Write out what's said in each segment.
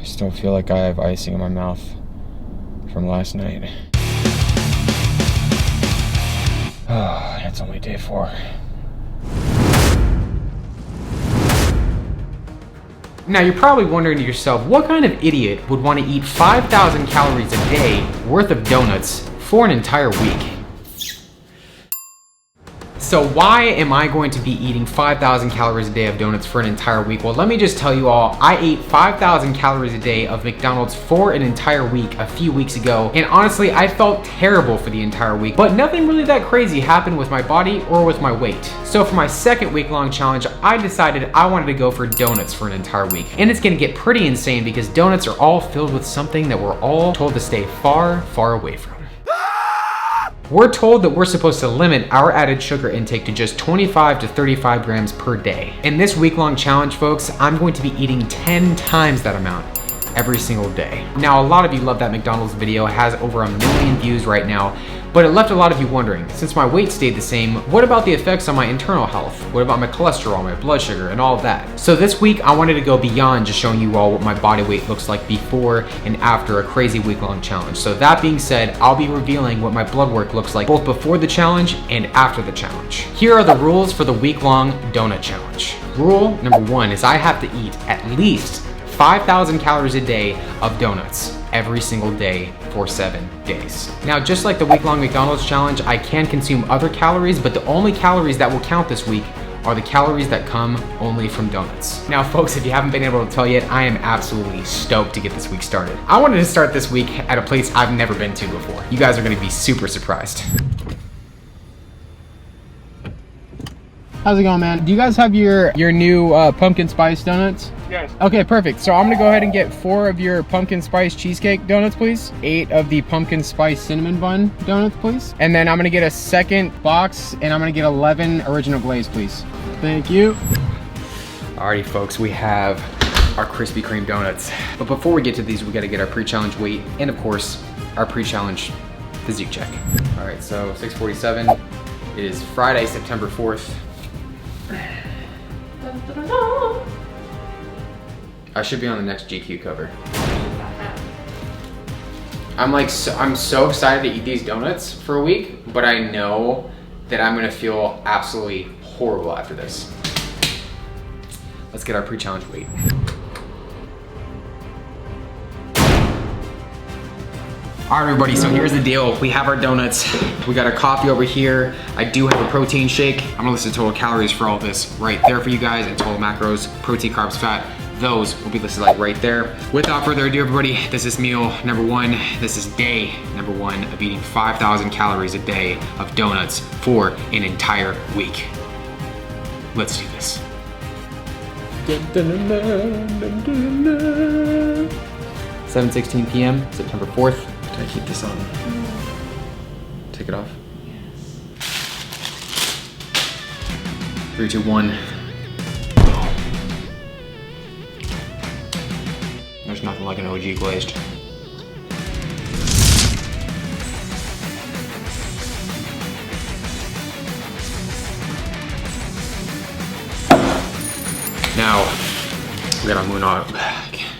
I still feel like I have icing in my mouth from last night. Oh, and it's only day 4. Now you're probably wondering to yourself, what kind of idiot would want to eat 5,000 calories a day worth of donuts for an entire week? So why am I going to be eating 5,000 calories a day of donuts for an entire week? Well, let me just tell you all, I ate 5,000 calories a day of McDonald's for an entire week a few weeks ago, and honestly, I felt terrible for the entire week, but nothing really that crazy happened with my body or with my weight. So for my second week-long challenge, I decided I wanted to go for donuts for an entire week. And it's gonna get pretty insane because donuts are all filled with something that we're all told to stay far, far away from. We're told that we're supposed to limit our added sugar intake to just 25 to 35 grams per day. In this week-long challenge, folks, I'm going to be eating 10 times that amount every single day. Now, a lot of you love that McDonald's video. It has over 1 million views right now, but it left a lot of you wondering, since my weight stayed the same, what about the effects on my internal health? What about my cholesterol, my blood sugar, and all of that? So this week, I wanted to go beyond just showing you all what my body weight looks like before and after a crazy week-long challenge. So that being said, I'll be revealing what my blood work looks like both before the challenge and after the challenge. Here are the rules for the week-long donut challenge. Rule number 1 is I have to eat at least 5,000 calories a day of donuts every single day for 7 days. Now, just like the week-long McDonald's challenge, I can consume other calories, but the only calories that will count this week are the calories that come only from donuts. Now, folks, if you haven't been able to tell yet, I am absolutely stoked to get this week started. I wanted to start this week at a place I've never been to before. You guys are gonna be super surprised. How's it going, man? Do you guys have your new pumpkin spice donuts? Yes. Okay, perfect. So I'm gonna go ahead and get 4 of your pumpkin spice cheesecake donuts, please. 8 of the pumpkin spice cinnamon bun donuts, please. And then I'm gonna get a second box, and I'm gonna get 11 original glaze, please. Thank you. Alrighty, folks, we have our Krispy Kreme donuts. But before we get to these, we gotta get our pre-challenge weight, and of course, our pre-challenge physique check. All right, so 6:47. It is Friday, September 4th. I should be on the next GQ cover. I'm so excited to eat these donuts for a week, but I know that I'm gonna feel absolutely horrible after this. Let's get our pre-challenge weight. All right, everybody, so here's the deal. We have our donuts. We got our coffee over here. I do have a protein shake. I'm gonna list the total calories for all this right there for you guys, and total macros, protein, carbs, fat. Those will be listed like right there. Without further ado, everybody, this is meal number 1. This is day number 1 of eating 5,000 calories a day of donuts for an entire week. Let's do this. 7:16 p.m., September 4th. Can I keep this on? Take it off. Yes. 3, 2, 1. There's nothing like an OG glazed. Now, we gotta moon on.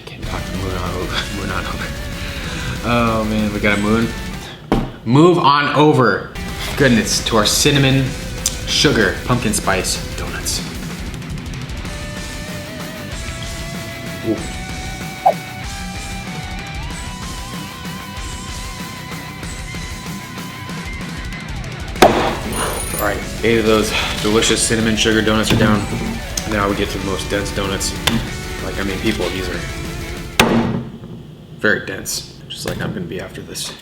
Can't talk to moon on over. Oh man, we gotta move on over. Goodness, to our cinnamon sugar pumpkin spice donuts. Ooh. All right, 8 of those delicious cinnamon sugar donuts are down. Now we get to the most dense donuts. Like, I mean, people, these are very dense, just like I'm gonna be after this.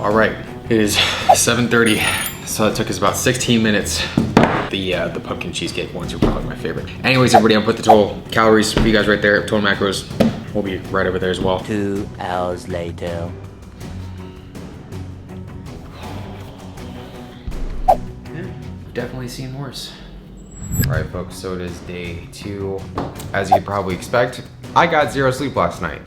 All right, it is 7:30, so it took us about 16 minutes. The pumpkin cheesecake ones are probably my favorite. Anyways, everybody, I'll put the total calories for you guys right there, total macros. We'll be right over there as well. 2 hours later. Yeah, definitely seen worse. All right, folks, so it is day 2. As you could probably expect, I got 0 sleep last night.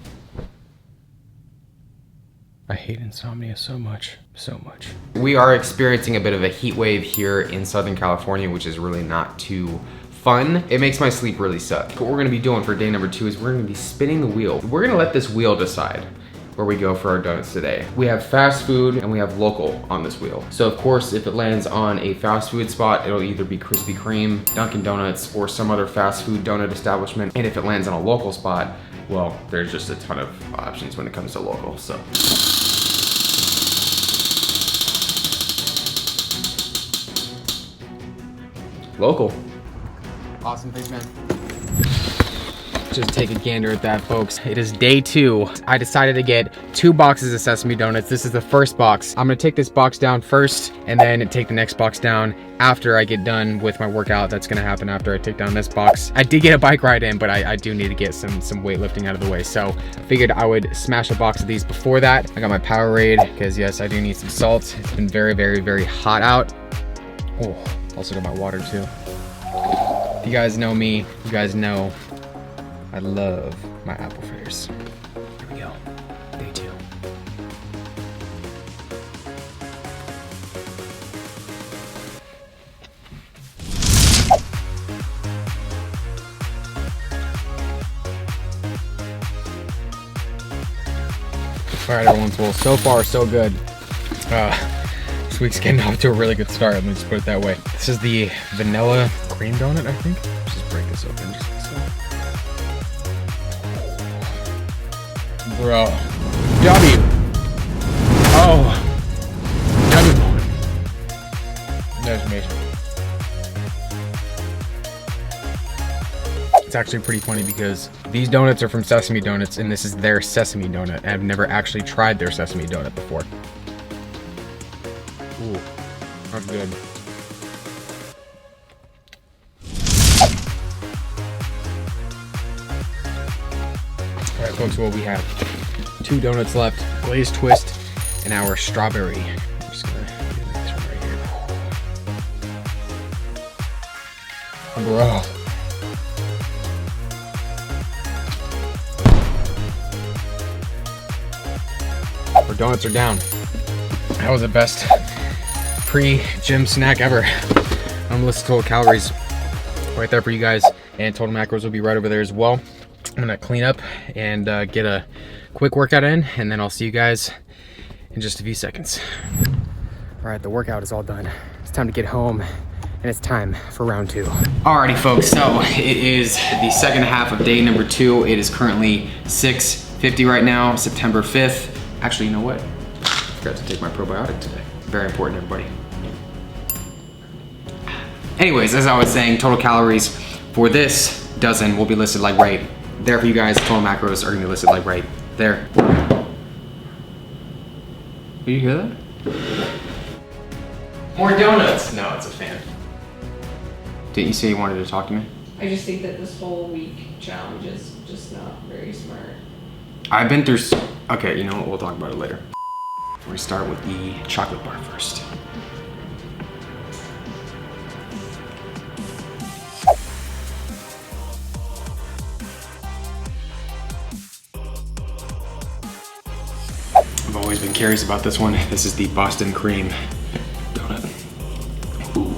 I hate insomnia so much, so much. We are experiencing a bit of a heat wave here in Southern California, which is really not too fun. It makes my sleep really suck. What we're gonna be doing for day number 2 is we're gonna be spinning the wheel. We're gonna let this wheel decide where we go for our donuts today. We have fast food and we have local on this wheel. So of course, if it lands on a fast food spot, it'll either be Krispy Kreme, Dunkin' Donuts, or some other fast food donut establishment. And if it lands on a local spot, well, there's just a ton of options when it comes to local, so. Local. Awesome, thanks man. Just take a gander at that, folks. It is day 2. I decided to get 2 boxes of sesame donuts. This is the first box. I'm gonna take this box down first and then take the next box down after I get done with my workout. That's gonna happen after I take down this box. I did get a bike ride in, but I do need to get some weightlifting out of the way. So I figured I would smash a box of these before that. I got my Powerade, because yes, I do need some salt. It's been very, very, very hot out. Oh, also got my water too. If you guys know me, you guys know I love my apple fritters. Here we go, day 2. All right, everyone, well, so far, so good. This week's getting off to a really good start, let me just put it that way. This is the vanilla cream donut, I think. Let's just break this open just like so. Bro. W. Oh. W moment. That's amazing. It's actually pretty funny because these donuts are from Sesame Donuts and this is their sesame donut. And I've never actually tried their sesame donut before. Ooh, that's good. All right, folks, well, we have 2 donuts left, glazed twist and our strawberry. I'm just gonna get this one right here. Bro. Our donuts are down. That was the best pre-gym snack ever. I'm gonna list total calories right there for you guys, and total macros will be right over there as well. I'm gonna clean up and get a quick workout in, and then I'll see you guys in just a few seconds. All right, the workout is all done. It's time to get home, and it's time for round 2. Alrighty, folks, so it is the second half of day number 2. It is currently 6:50 right now, September 5th. Actually, you know what? I forgot to take my probiotic today. Very important, everybody. Anyways, as I was saying, total calories for this dozen will be listed like right there for you guys. Total macros are gonna be listed like right there. Did you hear that? More donuts. No, it's a fan. Didn't you say you wanted to talk to me? I just think that this whole week challenge is just not very smart. I've been through, okay, you know what, we'll talk about it later. We're gonna start with the chocolate bar first. I've always been curious about this one. This is the Boston cream donut. Ooh.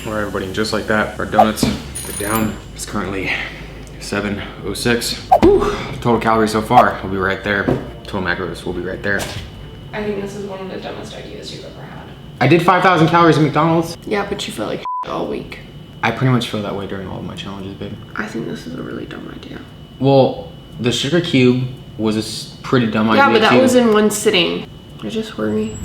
All right, everybody, and just like that, our donuts are down. It's currently 7:06. Whew. Total calories so far will be right there. Total macros will be right there. I think this is one of the dumbest ideas you've ever had. I did 5,000 calories at McDonald's. Yeah, but you felt like all week. I pretty much feel that way during all of my challenges, babe. I think this is a really dumb idea. Well, the sugar cube was a pretty dumb idea. Yeah, but that too. was in one sitting. I just worry.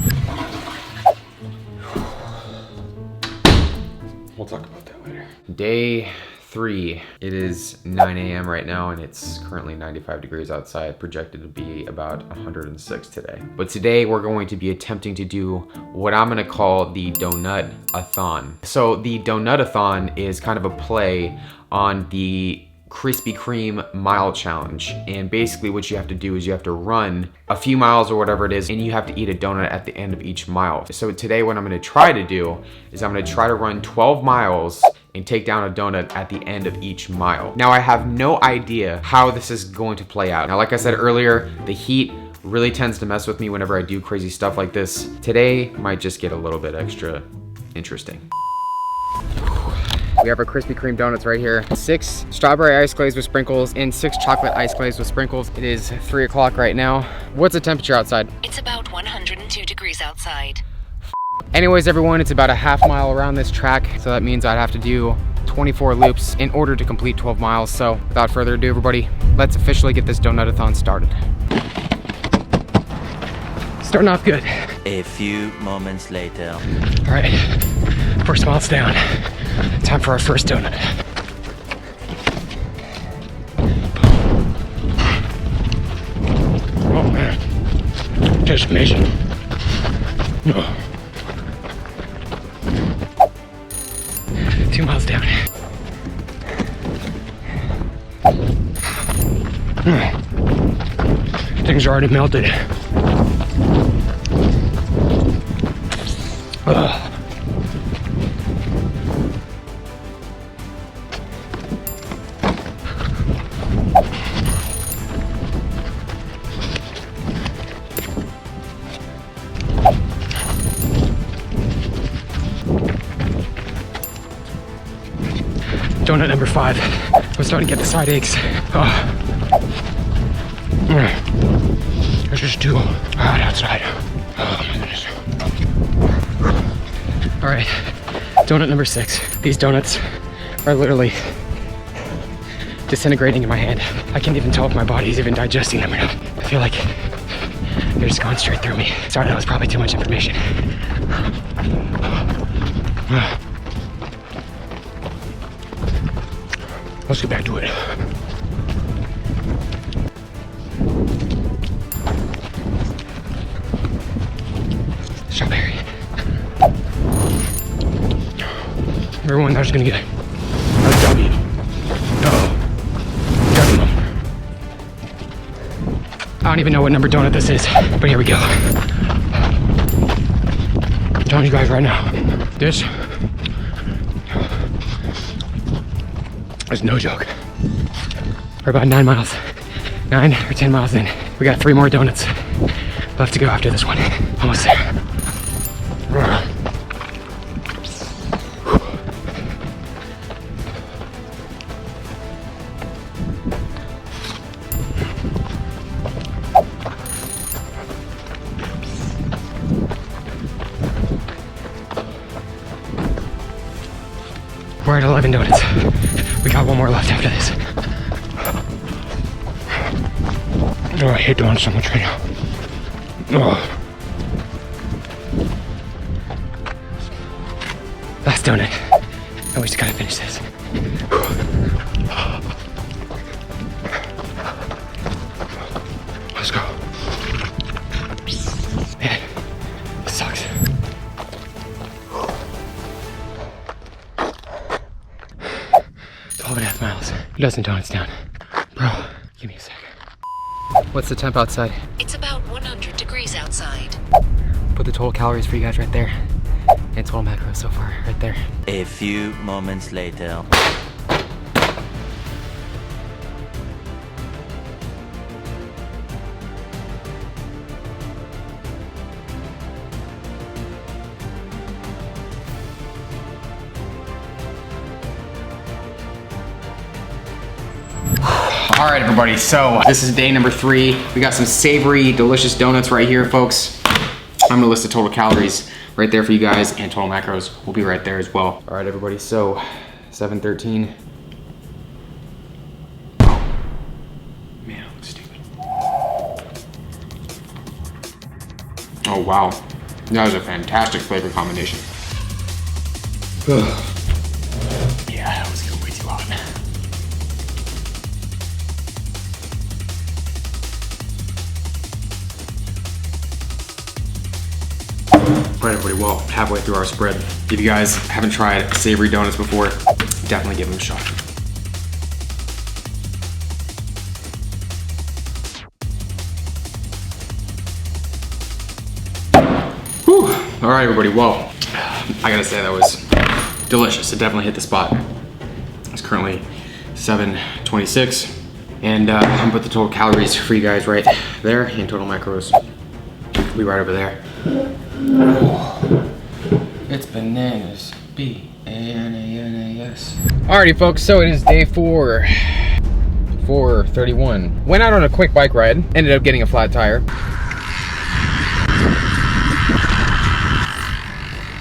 We'll talk about that later. Day 3. It is 9 a.m. right now and it's currently 95 degrees outside, projected to be about 106 today. But today we're going to be attempting to do what I'm gonna call the Doughnut-a-thon. So the Doughnut-a-thon is kind of a play on the Krispy Kreme mile challenge. And basically what you have to do is you have to run a few miles or whatever it is, and you have to eat a donut at the end of each mile. So today what I'm gonna try to do is I'm gonna try to run 12 miles and take down a donut at the end of each mile. Now I have no idea how this is going to play out. Now, like I said earlier, the heat really tends to mess with me whenever I do crazy stuff like this. Today might just get a little bit extra interesting. We have our Krispy Kreme donuts right here. 6 strawberry ice glaze with sprinkles and 6 chocolate ice glaze with sprinkles. It is 3 o'clock right now. What's the temperature outside? It's about 102 degrees outside. Anyways, everyone, it's about a half mile around this track. So that means I'd have to do 24 loops in order to complete 12 miles. So without further ado, everybody, let's officially get this donut-a-thon started. Starting off good. A few moments later. All right, first mile's down. Time for our first donut. Oh man, tastes amazing. Oh. 2 miles down. Things are already melted. Ugh. Donut number 5. I'm starting to get the side aches. Oh. It's just too hot outside. Oh my goodness. All right, donut number 6. These donuts are literally disintegrating in my hand. I can't even tell if my body's even digesting them or not. I feel like they're just going straight through me. Sorry, that was probably too much information. Let's get back to it. Strawberry. Everyone there's gonna get a W. I don't even know what number donut this is, but here we go. I'm telling you guys right now, this is no joke. We're about 9 miles, 9 or 10 miles in. We got 3 more donuts left to go after this one. Almost there. We're at 11 donuts. We got 1 more left after this. Oh, I hate donuts so much right now. Oh. Last donut. Oh, we just gotta finish this. Let's go. Man, this sucks. Twelve and a half miles. A dozen donuts down. Bro, give me a sec. What's the temp outside? It's about 100 degrees outside. Put the total calories for you guys right there. And total macros so far, right there. A few moments later. All right, everybody, so this is day number 3. We got some savory, delicious donuts right here, folks. I'm gonna list the total calories right there for you guys, and total macros will be right there as well. All right, everybody, so 7:13. Man, I look stupid. Oh, wow. That was a fantastic flavor combination. Yeah, that was way too hot. All right, everybody, well, halfway through our spread. If you guys haven't tried savory donuts before, definitely give them a shot. All right, everybody, well, I gotta say that was delicious. It definitely hit the spot. It's currently 7:26, and I'm gonna put the total calories for you guys right there, and total macros will be right over there. It's bananas. B-A-N-A-N-A-S. Alrighty, folks, so it is day 4:31. Went out on a quick bike ride, ended up getting a flat tire.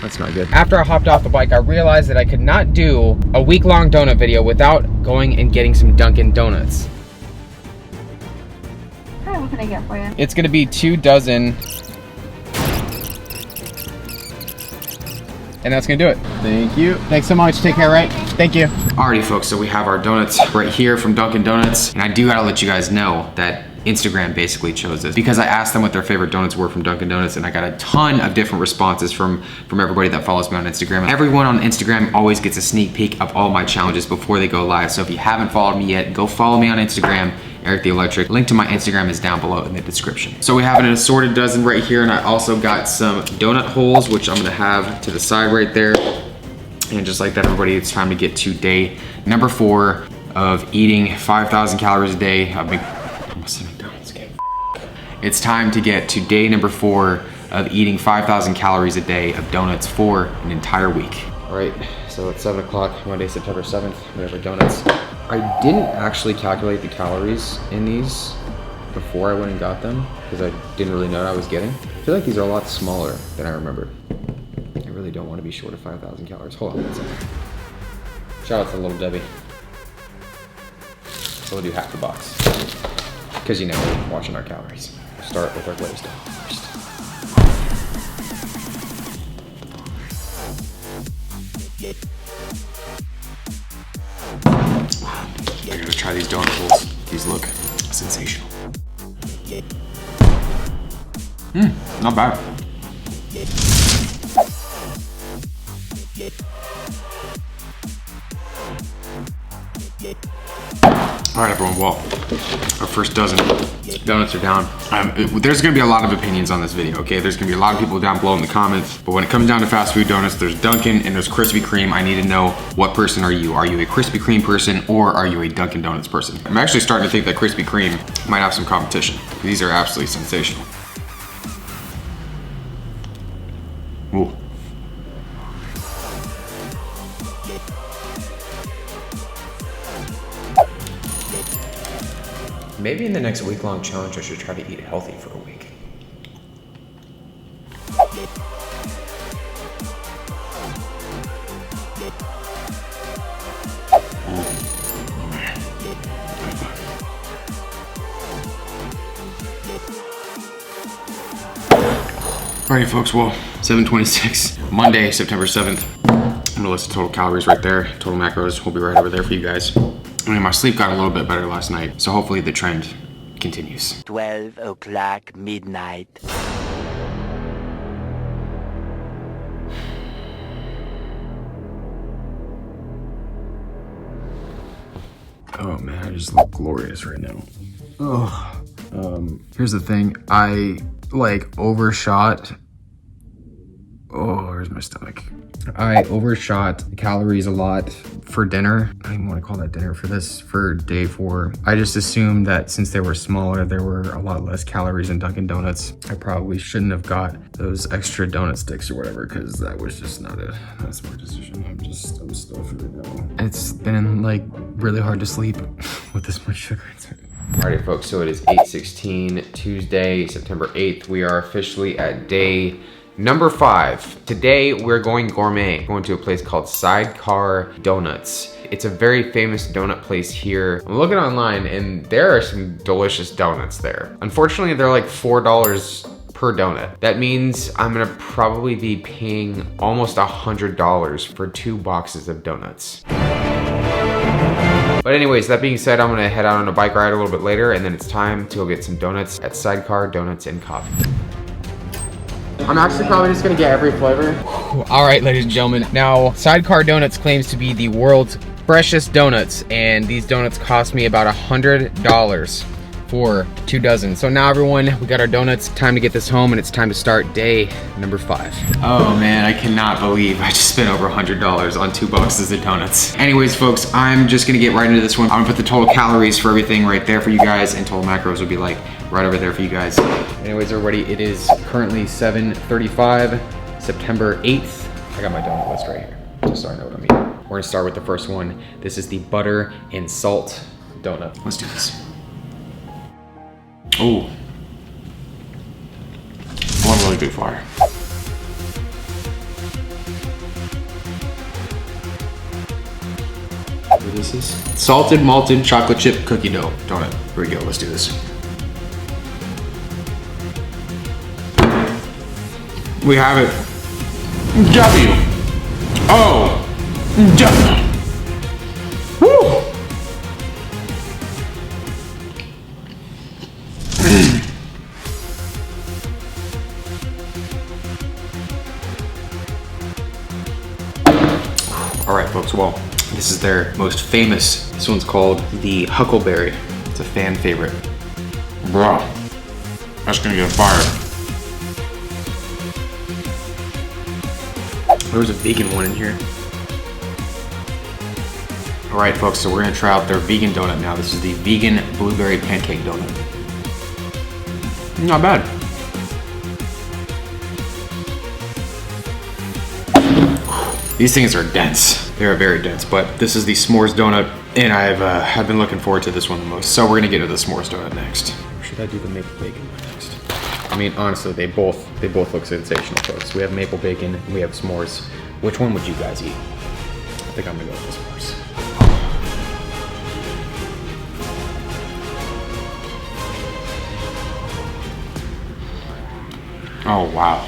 That's not good. After I hopped off the bike, I realized that I could not do a week-long donut video without going and getting some Dunkin' Donuts. Hi, what can I get for you? It's gonna be 2 dozen. And that's gonna do it. Thank you. Thanks so much. Take care, right? Thank you. Alrighty, folks, so we have our donuts right here from Dunkin' Donuts. And I do gotta let you guys know that Instagram basically chose this because I asked them what their favorite donuts were from Dunkin' Donuts, and I got a ton of different responses from everybody that follows me on Instagram. Everyone on Instagram always gets a sneak peek of all my challenges before they go live. So if you haven't followed me yet, go follow me on Instagram, ErikTheElectric. Link to my Instagram is down below in the description. So we have an assorted dozen right here, and I also got some donut holes, which I'm gonna have to the side right there. And just like that, everybody, it's time to get to day number 4 of eating 5,000 calories a day. It's time to get to day number 4 of eating 5,000 calories a day of donuts for an entire week. All right, so it's 7 o'clock, Monday, September 7th, we have our donuts. I didn't actually calculate the calories in these before I went and got them because I didn't really know what I was getting. I feel like these are a lot smaller than I remembered. I really don't want to be short of 5,000 calories. Hold on one second. Shout out to Little Debbie. So we'll do half the box because you know we're watching our calories. Start with our glazed donut first. I gotta try these donut holes. These look sensational. Not bad. All right, everyone, well, our first dozen donuts are down. There's gonna be a lot of opinions on this video, okay? There's gonna be a lot of people down below in the comments, but when it comes down to fast food donuts, there's Dunkin' and there's Krispy Kreme. I need to know, what person are you? Are you a Krispy Kreme person or are you a Dunkin' Donuts person? I'm actually starting to think that Krispy Kreme might have some competition. These are absolutely sensational. Ooh. Maybe in the next week-long challenge, I should try to eat healthy for a week. Alrighty, folks, well, 7:26, Monday, September 7th. I'm gonna list the total calories right there. Total macros will be right over there for you guys. I mean, my sleep got a little bit better last night, so hopefully the trend continues. 12 o'clock midnight. Oh man, I just look glorious right now. Oh, here's the thing. I like overshot. Oh, where's my stomach? I overshot the calories a lot for dinner. I don't even want to call that dinner for day 4. I just assumed that since they were smaller, there were a lot less calories in Dunkin' Donuts. I probably shouldn't have got those extra donut sticks or whatever, because that was just not a smart decision. I'm stuffed right now. It's been like really hard to sleep with this much sugar inside. Alrighty, folks, so it is 8:16, Tuesday, September 8th. We are officially at day number 5. Today we're going gourmet, going to a place called Sidecar Donuts. It's a very famous donut place here. I'm looking online and there are some delicious donuts there. Unfortunately, they're like $4 per donut. That means I'm gonna probably be paying almost $100 for 2 boxes of donuts. But anyways, that being said, I'm gonna head out on a bike ride a little bit later, and then it's time to go get some donuts at Sidecar Donuts and Coffee. I'm actually probably just gonna get every flavor. All right, ladies and gentlemen. Now, Sidecar Donuts claims to be the world's freshest donuts, and these donuts cost me about $100 for 2 dozen. So now everyone, we got our donuts. Time to get this home and it's time to start day number 5. Oh man, I cannot believe I just spent over $100 on 2 boxes of donuts. Anyways, folks, I'm just gonna get right into this one. I'm gonna put the total calories for everything right there for you guys, and total macros will be like right over there for you guys. Anyways, everybody, it is currently 7:35, September 8th. I got my donut list right here, just so I know what I'm eating. We're gonna start with the first one. This is the butter and salt donut. Let's do this. Oh, one really good fire. What is this? Salted malted chocolate chip cookie dough donut. Here we go, let's do this. We have it. W-O-W. Woo! All right, folks, well, this is their most famous. This one's called the Huckleberry. It's a fan favorite. Bro, that's gonna get fire. There was a vegan one in here. All right, folks, so we're gonna try out their vegan donut now. This is the vegan blueberry pancake donut. Not bad. These things are dense. They are very dense, but this is the s'mores donut, and I've been looking forward to this one the most. So we're gonna get to the s'mores donut next. Or should I do the maple bacon one next? I mean, honestly, they both look sensational, folks. We have maple bacon, and we have s'mores. Which one would you guys eat? I think I'm gonna go with the s'mores. Oh, wow.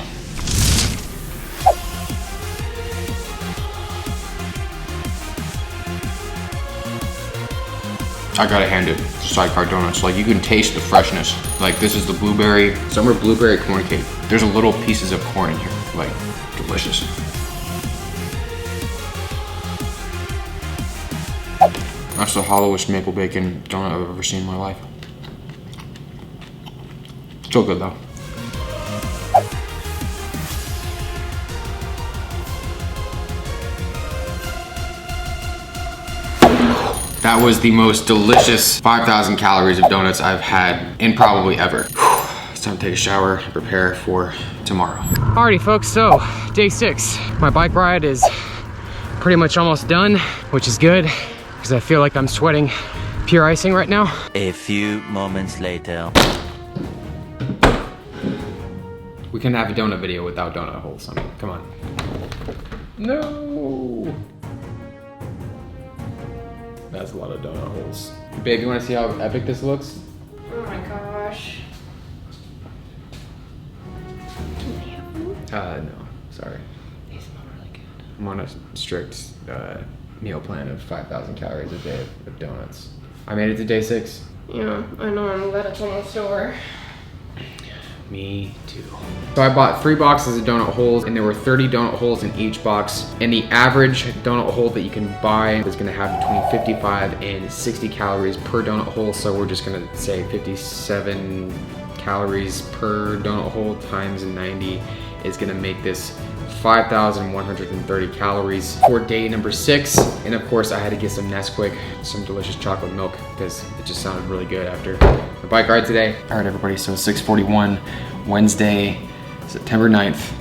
I gotta hand it to Sidecar Donuts. Like, you can taste the freshness. Like, this is the blueberry, summer blueberry corn cake. There's a little pieces of corn in here. Like, delicious. That's the hollowest maple bacon donut I've ever seen in my life. So good though. That was the most delicious 5,000 calories of donuts I've had in probably ever. It's time to take a shower and prepare for tomorrow. Alrighty, folks, so day 6. My bike ride is pretty much almost done, which is good because I feel like I'm sweating pure icing right now. A few moments later. We can have a donut video without donut holes. I mean, come on. No. That's a lot of donut holes. Babe, you wanna see how epic this looks? Oh my gosh. No, sorry. They smell really good. I'm on a strict meal plan of 5,000 calories a day of donuts. I made it to day 6. Yeah, I know, I'm glad it's almost over. Me too. So I bought 3 boxes of donut holes, and there were 30 donut holes in each box. And the average donut hole that you can buy is gonna have between 55 and 60 calories per donut hole. So we're just gonna say 57 calories per donut hole times 90 is gonna make this 5,130 calories for day number 6. And of course I had to get some Nesquik, some delicious chocolate milk, because it just sounded really good after the bike ride today. All right, everybody, so 6:41, Wednesday, September 9th.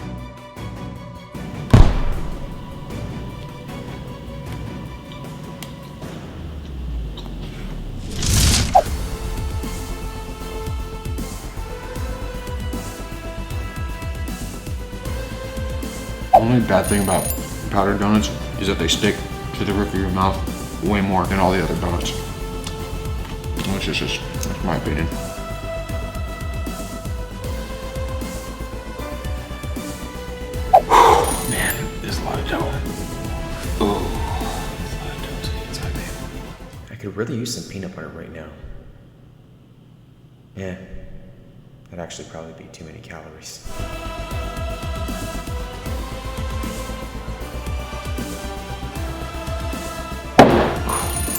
The only bad thing about powdered donuts is that they stick to the roof of your mouth way more than all the other donuts. That's my opinion. Man, there's a lot of dough. Oh, there's a lot of dough inside, man. I could really use some peanut butter right now. Yeah, that'd actually probably be too many calories.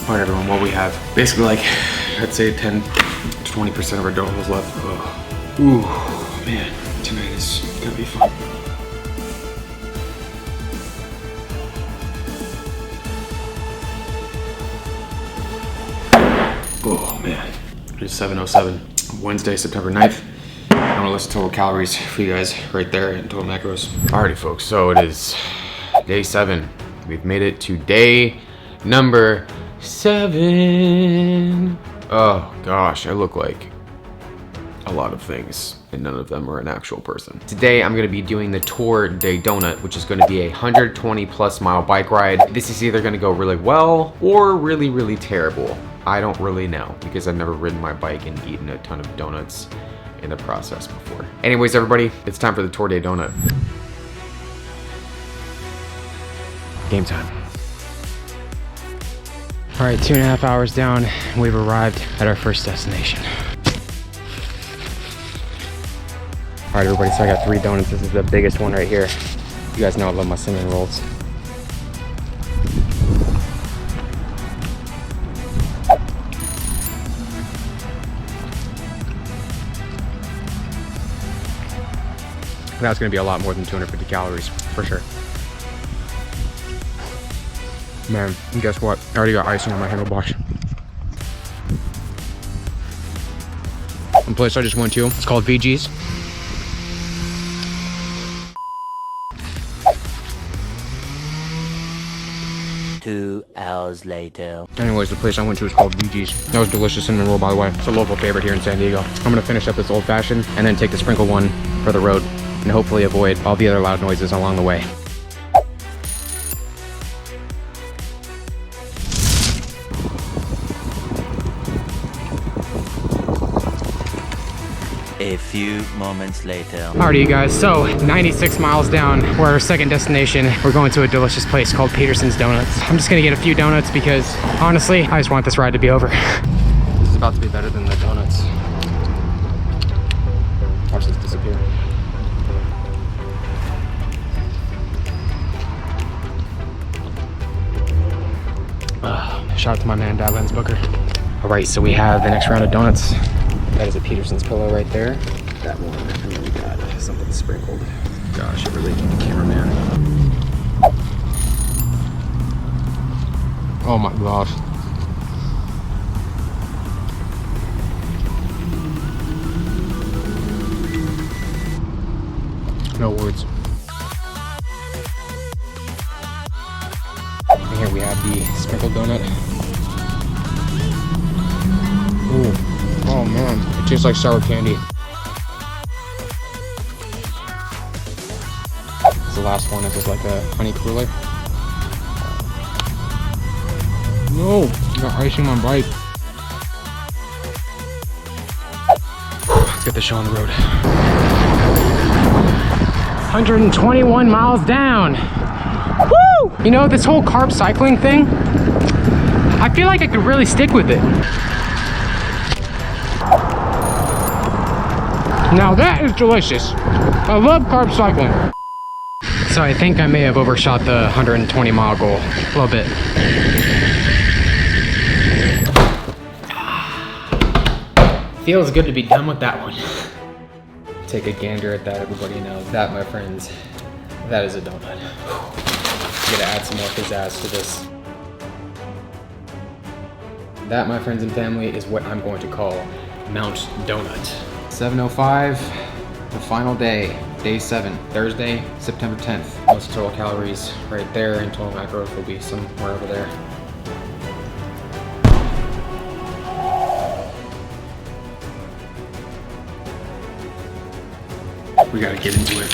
All right, everyone, what we have, basically like, I'd say 10, 20% of our donuts left. Ugh. Ooh, man, tonight is gonna be fun. Oh man, it is 7:07, Wednesday, September 9th. I'm gonna list total calories for you guys right there and total macros. Alrighty folks, so it is day 7. We've made it to day number 7. Oh gosh, I look like a lot of things and none of them are an actual person. Today I'm gonna be doing the Tour de Doughnut, which is gonna be a 120+ mile bike ride. This is either gonna go really well or really, really terrible. I don't really know because I've never ridden my bike and eaten a ton of donuts in the process before. Anyways, everybody, it's time for the Tour de Doughnut. Game time. All right, 2.5 hours down, we've arrived at our first destination. All right, everybody, so I got 3 donuts. This is the biggest one right here. You guys know I love my cinnamon rolls. That's gonna be a lot more than 250 calories, for sure. Man, and guess what? I already got icing on my handlebars. One place I just went to, it's called VG's. Two hours later. Anyways, the place I went to is called VG's. That was delicious cinnamon roll, by the way. It's a local favorite here in San Diego. I'm gonna finish up this old fashioned and then take the sprinkle one for the road and hopefully avoid all the other loud noises along the way. A few moments later. Alrighty, you guys, so 96 miles down, we're at our second destination. We're going to a delicious place called Peterson's Donuts. I'm just gonna get a few donuts because honestly, I just want this ride to be over. This is about to be better than the donuts. Watch this disappear. Shout out to my man, Dad Lens Booker. All right, so we have the next round of donuts. That is a Peterson's pillow right there. That one, and then we got something sprinkled. Gosh, I really need the cameraman. Oh my gosh. No words. And here we have the sprinkled donut. Ooh. Oh man, it tastes like sour candy. It's the last one. This is like a honey cruller. No, I got icing on my bike. Let's get the show on the road. 121 miles down. Woo! You know, this whole carb cycling thing, I feel like I could really stick with it. Now that is delicious. I love carb cycling. So I think I may have overshot the 120 mile goal a little bit. Feels good to be done with that one. Take a gander at that, everybody knows. That, my friends, that is a donut. I'm gonna add some more pizzazz to this. That, my friends and family, is what I'm going to call Mount Doughnut. 7:05, the final day, day 7, Thursday, September 10th. Most total calories right there, and total macros will be somewhere over there. We gotta get into it.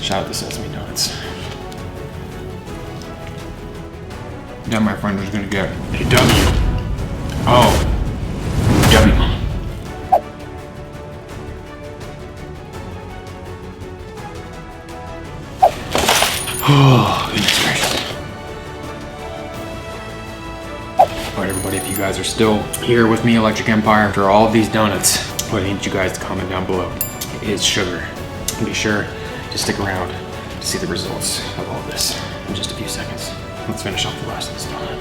Shout out to Sesame Donuts. Yeah, my friend was gonna get a W. Oh, W. Oh, goodness gracious. Alright, everybody, if you guys are still here with me, Electric Empire, after all of these donuts, what I need you guys to comment down below is sugar. And be sure to stick around to see the results of all this in just a few seconds. Let's finish off the last of this donut.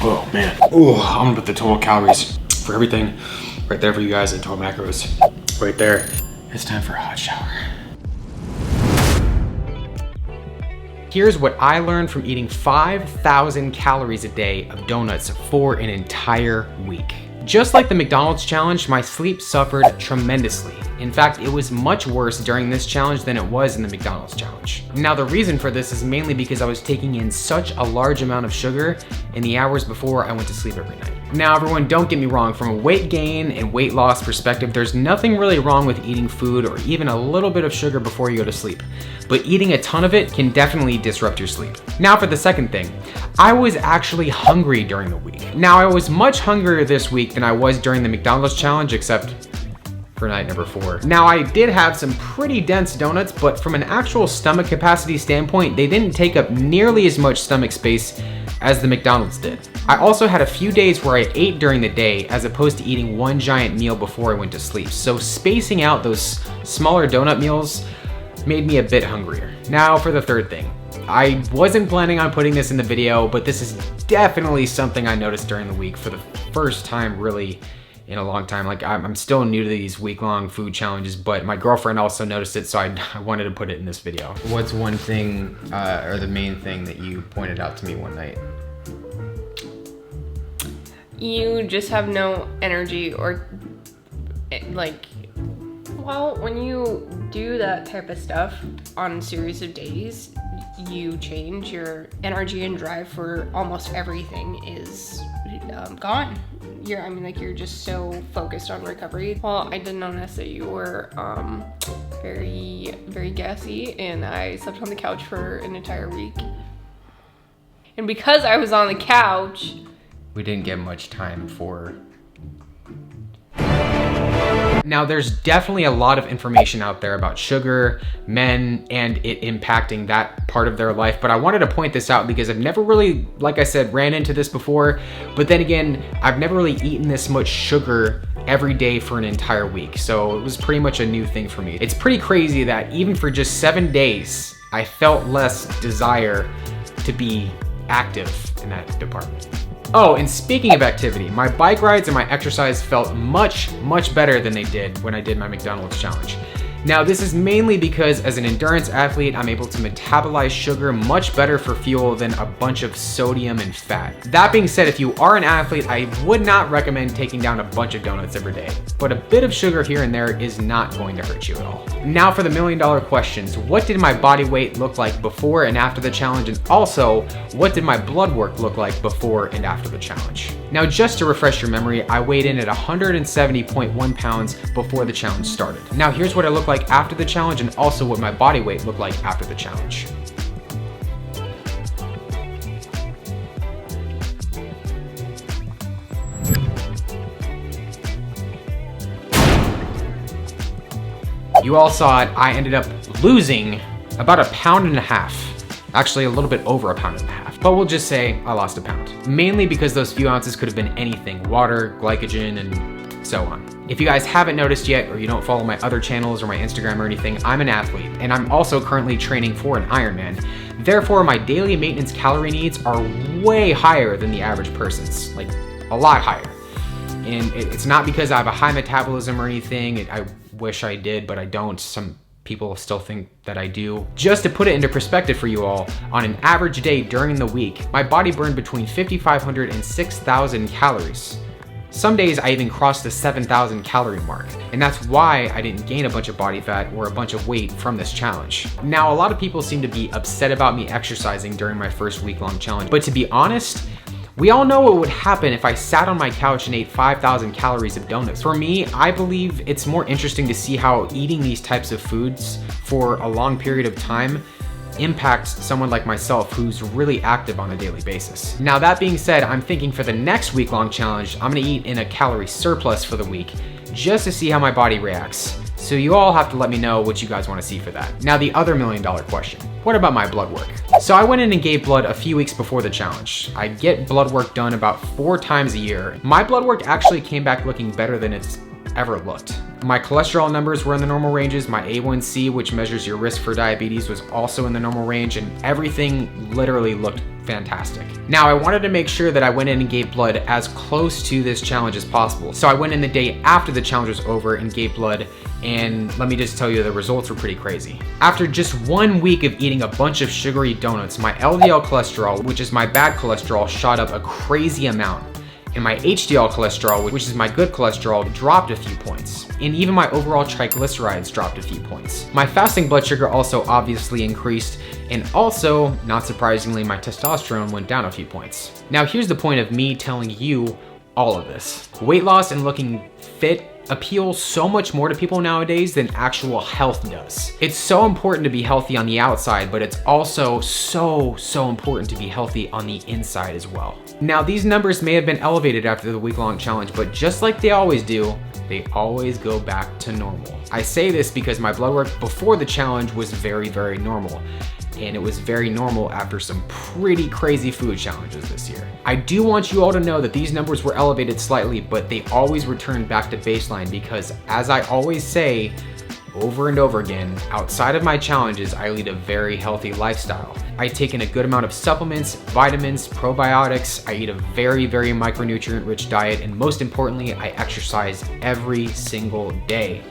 Oh man. Oh, I'm gonna put the total calories for everything right there for you guys and total macros right there. It's time for a hot shower. Here's what I learned from eating 5,000 calories a day of donuts for an entire week. Just like the McDonald's challenge, my sleep suffered tremendously. In fact, it was much worse during this challenge than it was in the McDonald's challenge. Now, the reason for this is mainly because I was taking in such a large amount of sugar in the hours before I went to sleep every night. Now, everyone, don't get me wrong, from a weight gain and weight loss perspective, there's nothing really wrong with eating food or even a little bit of sugar before you go to sleep. But eating a ton of it can definitely disrupt your sleep. Now for the second thing, I was actually hungry during the week. Now, I was much hungrier this week than I was during the McDonald's challenge, except for night number 4. Now, I did have some pretty dense donuts, but from an actual stomach capacity standpoint, they didn't take up nearly as much stomach space as the McDonald's did. I also had a few days where I ate during the day as opposed to eating one giant meal before I went to sleep. So spacing out those smaller donut meals made me a bit hungrier. Now for the third thing. I wasn't planning on putting this in the video, but this is definitely something I noticed during the week for the first time really in a long time. Like, I'm still new to these week-long food challenges, but my girlfriend also noticed it, so I wanted to put it in this video. What's one thing, or the main thing that you pointed out to me one night? You just have no energy, or like, well, when you do that type of stuff on a series of days, you change. Your energy and drive for almost everything is gone. You're just so focused on recovery. Well, I did notice that you were very, very gassy, and I slept on the couch for an entire week. And because I was on the couch, we didn't get much time for... Now, there's definitely a lot of information out there about sugar, men, and it impacting that part of their life, but I wanted to point this out because I've never really, like I said, ran into this before, but then again, I've never really eaten this much sugar every day for an entire week, so it was pretty much a new thing for me. It's pretty crazy that even for just 7 days, I felt less desire to be active in that department. Oh, and speaking of activity, my bike rides and my exercise felt much, much better than they did when I did my McDonald's challenge. Now, this is mainly because as an endurance athlete, I'm able to metabolize sugar much better for fuel than a bunch of sodium and fat. That being said, if you are an athlete, I would not recommend taking down a bunch of donuts every day, but a bit of sugar here and there is not going to hurt you at all. Now for the million-dollar questions. What did my body weight look like before and after the challenge? And also, what did my blood work look like before and after the challenge? Now, just to refresh your memory, I weighed in at 170.1 pounds before the challenge started. Now, here's what I look like after the challenge and also what my body weight looked like after the challenge. You all saw it. I ended up losing about 1.5 pounds. Actually, a little bit over 1.5 pounds. But we'll just say I lost 1 pound. Mainly because those few ounces could have been anything: water, glycogen, and so on. If you guys haven't noticed yet, or you don't follow my other channels or my Instagram or anything, I'm an athlete, and I'm also currently training for an Ironman. Therefore, my daily maintenance calorie needs are way higher than the average person's, like a lot higher. And it's not because I have a high metabolism or anything. I wish I did, but I don't. Some people still think that I do. Just to put it into perspective for you all, on an average day during the week, my body burned between 5,500 and 6,000 calories. Some days I even crossed the 7,000 calorie mark, and that's why I didn't gain a bunch of body fat or a bunch of weight from this challenge. Now, a lot of people seem to be upset about me exercising during my first week-long challenge, but to be honest, we all know what would happen if I sat on my couch and ate 5,000 calories of donuts. For me, I believe it's more interesting to see how eating these types of foods for a long period of time impacts someone like myself who's really active on a daily basis. Now, that being said, I'm thinking for the next week-long challenge, I'm gonna eat in a calorie surplus for the week just to see how my body reacts. So you all have to let me know what you guys wanna see for that. Now, the other million-dollar question, what about my blood work? So I went in and gave blood a few weeks before the challenge. I get blood work done about 4 times a year. My blood work actually came back looking better than it's ever looked. My cholesterol numbers were in the normal ranges. My A1C, which measures your risk for diabetes, was also in the normal range, and everything literally looked fantastic. Now, I wanted to make sure that I went in and gave blood as close to this challenge as possible. So I went in the day after the challenge was over and gave blood, and let me just tell you, the results were pretty crazy. After just 1 week of eating a bunch of sugary donuts, my LDL cholesterol, which is my bad cholesterol, shot up a crazy amount. And my HDL cholesterol, which is my good cholesterol, dropped a few points. And even my overall triglycerides dropped a few points. My fasting blood sugar also obviously increased, and also, not surprisingly, my testosterone went down a few points. Now here's the point of me telling you all of this. Weight loss and looking fit appeal so much more to people nowadays than actual health does. It's so important to be healthy on the outside, but it's also so important to be healthy on the inside as well. Now, these numbers may have been elevated after the week-long challenge, but just like they always do, they always go back to normal. I say this because my blood work before the challenge was very normal. And it was very normal after some pretty crazy food challenges this year. I do want you all to know that these numbers were elevated slightly, but they always return back to baseline because, as I always say over and over again, outside of my challenges, I lead a very healthy lifestyle. I take in a good amount of supplements, vitamins, probiotics, I eat a very micronutrient-rich diet, and most importantly, I exercise every single day.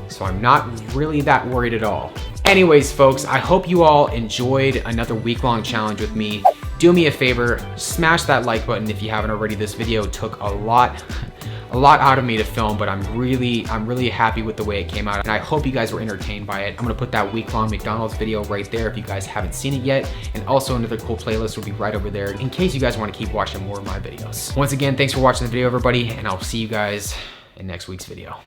So I'm not really that worried at all. Anyways, folks, I hope you all enjoyed another week-long challenge with me. Do me a favor, smash that like button if you haven't already. This video took a lot out of me to film, but I'm really happy with the way it came out, and I hope you guys were entertained by it. I'm gonna put that week-long McDonald's video right there if you guys haven't seen it yet, and also another cool playlist will be right over there in case you guys want to keep watching more of my videos. Once again, thanks for watching the video, everybody, and I'll see you guys in next week's video.